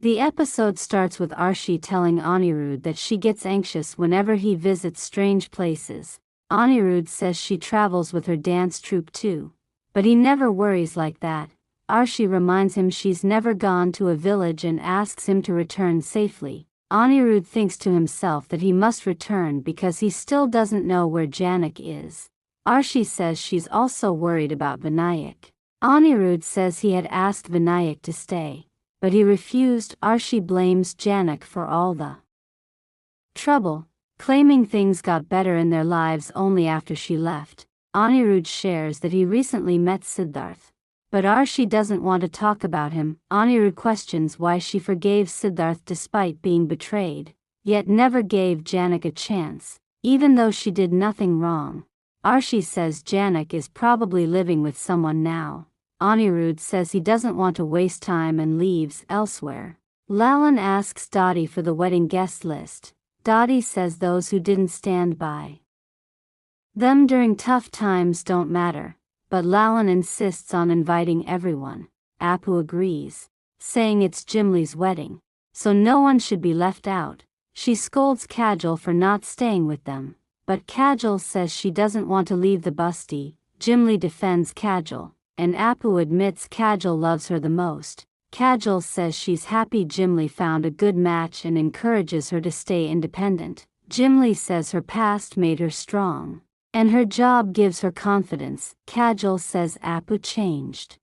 The episode starts with Arshi telling Anirudh that she gets anxious whenever he visits strange places. Anirudh says she travels with her dance troupe too, but he never worries like that. Arshi reminds him she's never gone to a village and asks him to return safely. Anirudh thinks to himself that he must return because he still doesn't know where Jhanak is. Arshi says she's also worried about Vinayak. Anirudh says he had asked Vinayak to stay, but he refused. Arshi blames Jhanak for all the trouble, claiming things got better in their lives only after she left. Anirudh shares that he recently met Siddharth, but Arshi doesn't want to talk about him. Anirudh questions why she forgave Siddharth despite being betrayed, yet never gave Jhanak a chance, even though she did nothing wrong. Arshi says Jhanak is probably living with someone now. Anirudh says he doesn't want to waste time and leaves elsewhere. Lalan asks Dottie for the wedding guest list. Dottie says those who didn't stand by them during tough times don't matter, but Lalan insists on inviting everyone. Apu agrees, saying it's Jimli's wedding, so no one should be left out. She scolds Kajal for not staying with them, but Kajal says she doesn't want to leave the busty. Jimli defends Kajal, and Apu admits Kajal loves her the most. Kajal says she's happy Jimli found a good match and encourages her to stay independent. Jimli says her past made her strong, and her job gives her confidence. Kajal says Apu changed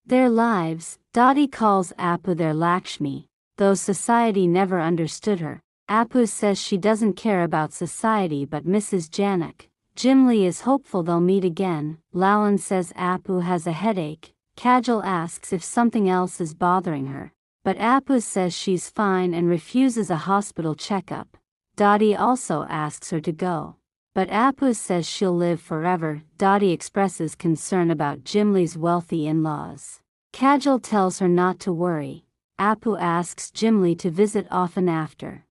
their lives. Dottie calls Apu their Lakshmi, though society never understood her. Apu says she doesn't care about society but misses Jhanak. Jimli is hopeful they'll meet again. Lalan says Apu has a headache. Kajal asks if something else is bothering her, but Apu says she's fine and refuses a hospital checkup. Dottie also asks her to go, but Apu says she'll live forever. Dottie expresses concern about Jimli's wealthy in-laws. Kajal tells her not to worry. Apu asks Jimli to visit often after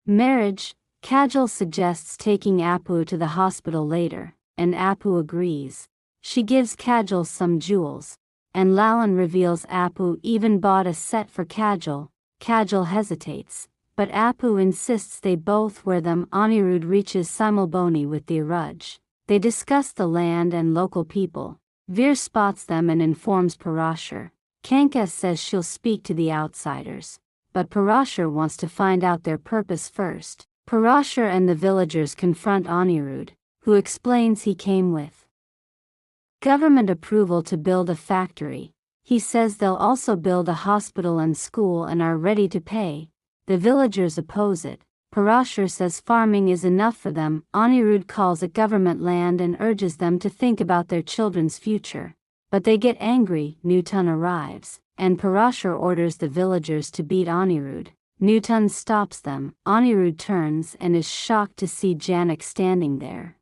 marriage. Kajal suggests taking Apu to the hospital later, and Apu agrees. She gives Kajal some jewels, and Lalan reveals Apu even bought a set for Kajal. Kajal hesitates, but Apu insists they both wear them. Anirudh reaches Simulboni with Dheeraj. They discuss the land and local people. Veer spots them and informs Parashar. Kanka says she'll speak to the outsiders, but Parashar wants to find out their purpose first. Parashar and the villagers confront Anirudh, who explains he came with government approval to build a factory. He says they'll also build a hospital and school and are ready to pay. The villagers oppose it. Parashar says farming is enough for them. Anirudh calls it government land and urges them to think about their children's future. But they get angry. Newton arrives, and Parashar orders the villagers to beat Anirudh. Newton stops them. Anirudh turns and is shocked to see Jhanak standing there.